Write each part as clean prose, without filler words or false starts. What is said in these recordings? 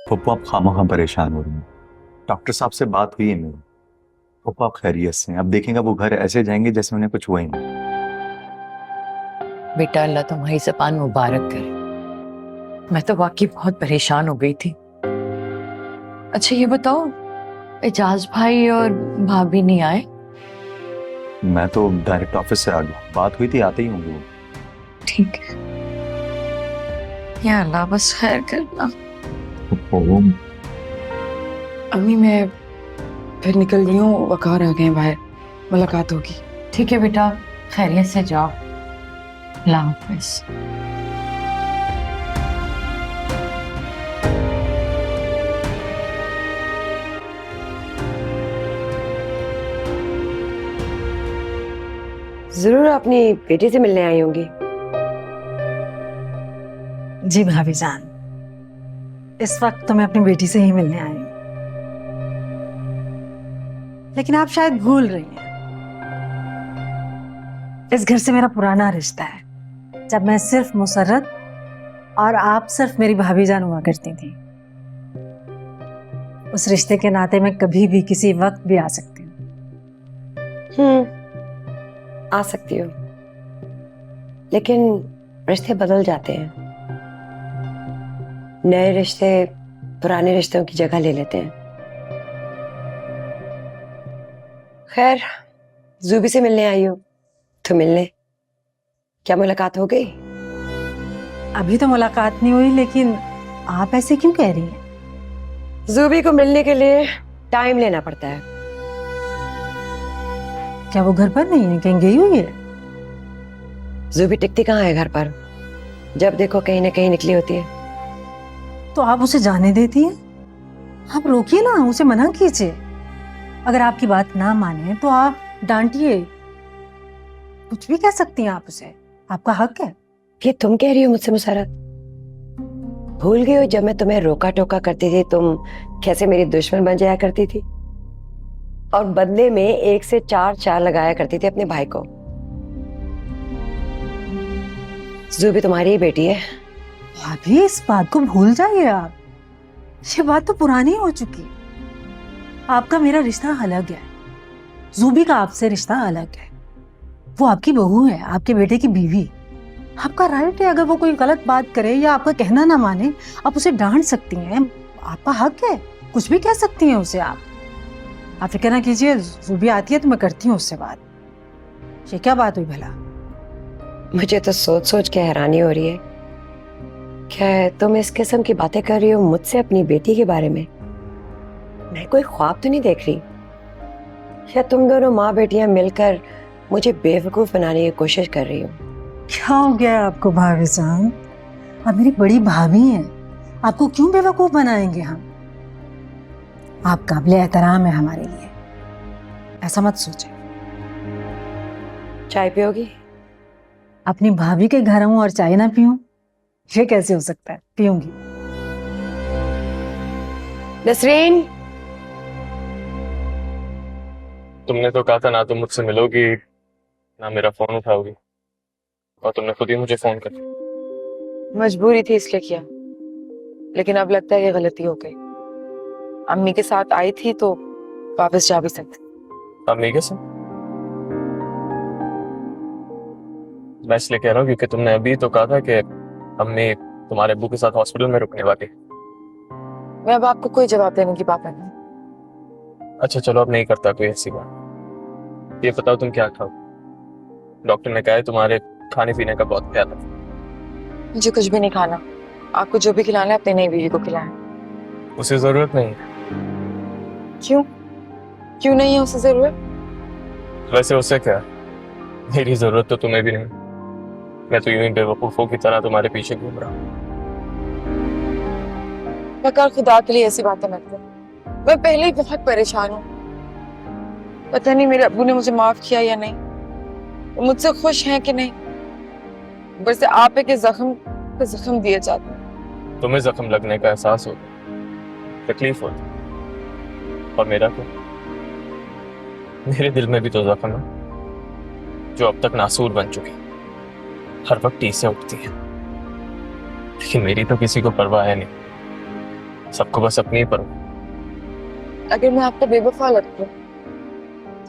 पप्पू आप खामोखा परेशान हो रही हैं। डॉक्टर साहब से बात हुई है मेरी। पप्पू आप खैरियत से हैं। अब देखेंगे वो घर ऐसे जाएंगे जैसे उन्हें कुछ हुआ ही नहीं। बेटा अल्लाह तुम्हारी ज़बान मुबारक करे। मैं तो वाकई बहुत परेशान हो गई थी। अच्छा ये बताओ, एजाज भाई और भाभी नहीं आए? मैं तो डायरेक्ट ऑफिस से आ गया, बात हुई थी आते ही होंगे वो। ठीक है। या अल्लाह बस खैर करना। अम्मी मैं फिर निकल रही हूँ, वकार आ गए बाहर, मुलाकात होगी। ठीक है बेटा, खैरियत से जाओ। अल्लाह हाफिज। जरूर अपनी बेटी से मिलने आई होंगी। जी भाभी जान, इस वक्त तो मैं अपनी बेटी से ही मिलने आई हूँ, लेकिन आप शायद भूल रही हैं, इस घर से मेरा पुराना रिश्ता है। जब मैं सिर्फ मुसर्रत और आप सिर्फ मेरी भाभी जान हुआ करती थी। उस रिश्ते के नाते मैं कभी भी किसी वक्त भी आ सकती हूँ। आ सकती हो, लेकिन रिश्ते बदल जाते हैं। नए रिश्ते पुराने रिश्तों की जगह ले लेते हैं। खैर, जूबी से मिलने आई हो तो मिलने। क्या मुलाकात हो गई? अभी तो मुलाकात नहीं हुई, लेकिन आप ऐसे क्यों कह रही हैं? जूबी को मिलने के लिए टाइम लेना पड़ता है। क्या वो घर पर नहीं है, कहीं गई हुई है? जूबी टिकती कहाँ है घर पर? जब देखो कहीं ना कहीं निकली होती है। तो आप उसे जाने देती हैं? आप रोकिए ना, उसे मना कीजिए। अगर आपकी बात ना माने तो आप डांटिए, कुछ भी कह सकती हैं आप उसे, आपका हक है। ये तुम कह रही हो मुझसे मुसर्रत? भूल गई हो जब मैं तुम्हें रोका टोका करती थी, तुम कैसे मेरी दुश्मन बन जाया करती थी और बदले में 1 से 4 चार लगाया करती थी अपने भाई को। जूबी तुम्हारी ही बेटी है। भाभी इस बात को भूल जाइए आप, ये बात तो पुरानी हो चुकी। आपका मेरा रिश्ता अलग है, जूबी का आपसे रिश्ता अलग है। वो आपकी बहू है, आपके बेटे की बीवी। आपका राइट है, अगर वो कोई गलत बात करे या आपका कहना ना माने, आप उसे डांट सकती हैं, आपका हक है, कुछ भी कह सकती हैं उसे। आप फिक्र ना कीजिए, जूबी आती है तो मैं करती हूँ उससे बात। ये क्या बात हुई भला? मुझे तो सोच सोच के हैरानी हो रही है। क्या तुम इस किस्म की बातें कर रही हो मुझसे अपनी बेटी के बारे में? मैं कोई ख्वाब तो नहीं देख रही? या तुम दोनों माँ बेटियां मिलकर मुझे बेवकूफ बनाने की कोशिश कर रही हो? क्या हो गया आपको भाभी जान? आप मेरी बड़ी भाभी हैं, आपको क्यों बेवकूफ बनाएंगे हम? आप काबिल एहतराम है हमारे लिए, ऐसा मत सोचें। चाय पियोगी? अपनी भाभी के घर हूं और चाय ना पीऊं, ये कैसे हो सकता है? पीऊंगी। नसरीन, तुमने तो कहा था ना तुम मुझसे मिलोगी ना मेरा फोन उठाओगी, और तुमने खुद ही मुझे फोन कर दिया। मजबूरी थी इसलिए किया, लेकिन अब लगता है ये गलती हो गई। अम्मी के साथ आई थी तो वापस जा भी सकती। अम्मी के साथ? मैं इसलिए कह रहा हूँ क्योंकि तुमने अभी तो कहा था कि अम्मी तुम्हारे अब्बू के साथ हॉस्पिटल में रुकने वाली। मैं अब आपको कोई जवाब देने की बात नहीं। अच्छा चलो, अब नहीं करता कोई ऐसी बात। ये बताओ तुम क्या खाओ? डॉक्टर ने कहा है तुम्हारे खाने पीने का बहुत ख्याल है। मुझे कुछ भी नहीं खाना, आपको जो भी खिलाना है अपनी नई बीवी को खिलाएं। उसे जरूरत नहीं है। क्यों? क्यों नहीं है उसे जरूरत? वैसे उसे क्या, मेरी जरूरत तो तुम्हें भी नहीं। मैं तो यूं ही बेवकूफों की तरह तुम्हारे पीछे घूम रहा हूँ। वकार खुदा के लिए ऐसी बातें मत कर। मैं पहले ही बहुत परेशान हूँ। पता नहीं मेरे अब्बू ने मुझे माफ किया या नहीं, वो मुझसे खुश हैं कि नहीं। ऊपर से आप है कि जख्म पे जख्म दिए जाते हैं। तुम्हें जख्म लगने का एहसास होता, तकलीफ होती, और मेरा क्या? मेरे दिल में भी तो जख्म है जो अब तक नासूर बन चुकी, हर वक्त टीसें उठती हैं, लेकिन मेरी तो किसी को परवाह है नहीं। सबको बस अपनी ही पर। अगर मैं आपको बेवफा लगती हूँ,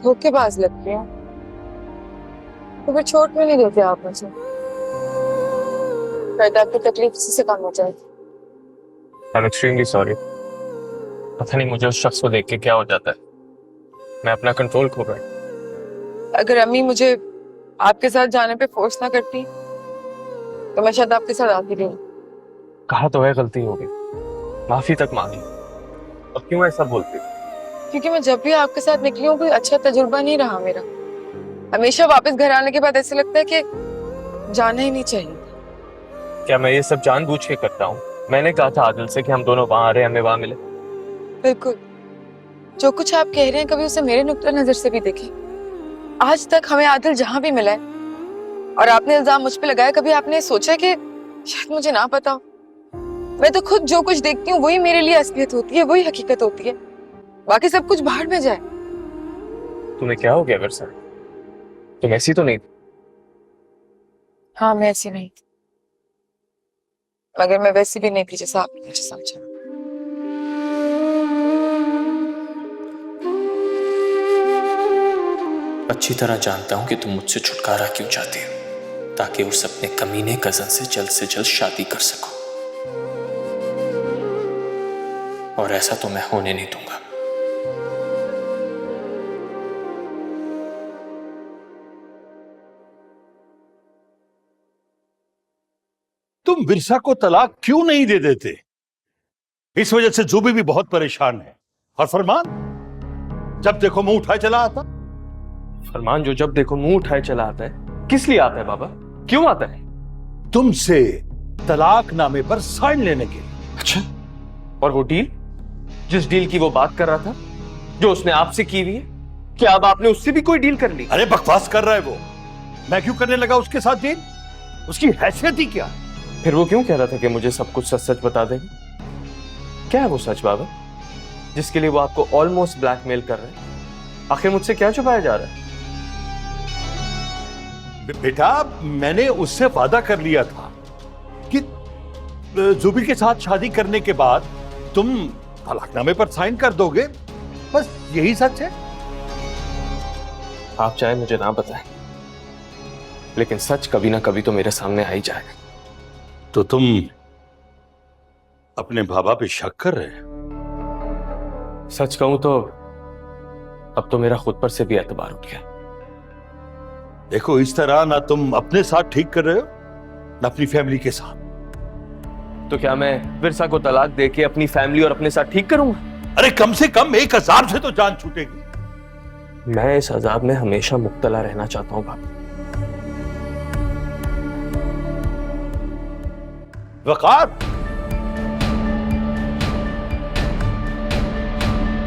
धोखेबाज लगती हूँ, तो फिर छोड़ क्यों नहीं देते आप मुझे? शायद आपकी तकलीफ इसी से कम हो जाएगी। I am extremely sorry. पता नहीं मुझे उस शख्स को देख के क्या हो जाता है, मैं अपना कंट्रोल खो रहा हूँ। अगर अम्मी मुझे आपके साथ जाने पे फोर्स ना करती तो मैं शायद आपके साथ आती नहीं। कहा तो है गलती हो गई, माफी तक मांगी, अब क्यों ऐसा बोलती? क्योंकि मैं जब भी आपके साथ निकली हूँ कोई अच्छा तजुर्बा नहीं रहा मेरा। हमेशा वापस घर आने के बाद ऐसे लगता है कि जाना ही नहीं चाहिए। क्या मैं ये सब जानबूझ के करता हूँ? मैंने कहा था आदिल से कि हम दोनों वहां आ रहे हैं, हमें वहां मिले। बिल्कुल, जो कुछ आप कह रहे हैं कभी उसे मेरे नुक्ता नजर से भी देखें। आज तक हमें आदिल जहां भी मिला है और आपने इल्जाम मुझ पे लगाया, कभी आपने सोचा कि शायद मुझे ना पता हो? मैं तो खुद जो कुछ देखती हूँ वही मेरे लिए असलियत होती है, वही हकीकत होती है, बाकी सब कुछ बाहर में जाए। तुम्हें क्या हो गया वर्षा? तुम ऐसी तो नहीं थी। हाँ, मैं ऐसी नहीं थी, मगर मैं वैसी भी नहीं थी जैसा आपने मुझे समझा। अच्छी तरह जानता हूं कि तुम मुझसे छुटकारा क्यों चाहती हो, ताकि उस अपने कमीने कजन से जल्द शादी कर सको, और ऐसा तो मैं होने नहीं दूंगा। तुम विरसा को तलाक क्यों नहीं दे देते? इस वजह से जूबी भी बहुत परेशान है। और फरमान जब देखो मुंह उठाए चला आता। फरमान जो जब देखो मुंह उठाए चला आता है, किस लिए आता है बाबा? क्यों आता है? तुमसे तलाक नामे पर साइन लेने के लिए। अच्छा, और वो डील, जिस डील की वो बात कर रहा था, जो उसने आपसे की हुई है, क्या अब आपने उससे भी कोई डील कर ली? अरे बकवास कर रहा है वो। मैं क्यों करने लगा उसके साथ डील? उसकी हैसियत ही क्या? फिर वो क्यों कह रहा था कि मुझे सब कुछ सच सच बता देंगे? क्या है वो सच बाबा, जिसके लिए वो आपको ऑलमोस्ट ब्लैकमेल कर रहे हैं? आखिर मुझसे क्या छुपाया जा रहा है? बेटा, मैंने उससे वादा कर लिया था कि जूबी के साथ शादी करने के बाद तुम तलाकनामे पर साइन कर दोगे। बस यही सच है। आप चाहे मुझे ना बताएं, लेकिन सच कभी ना कभी तो मेरे सामने आ ही जाएगा। तो तुम अपने बाबा पे शक कर रहे हो? सच कहूं तो अब तो मेरा खुद पर से भी एतबार उठ गया। देखो, इस तरह ना तुम अपने साथ ठीक कर रहे हो ना अपनी फैमिली के साथ। तो क्या मैं विरसा को तलाक देके अपनी फैमिली और अपने साथ ठीक करूंगा? अरे कम से कम एक अजाब से तो जान छूटेगी। मैं इस अजाब में हमेशा मुब्तला रहना चाहता हूं बाबा। वकार,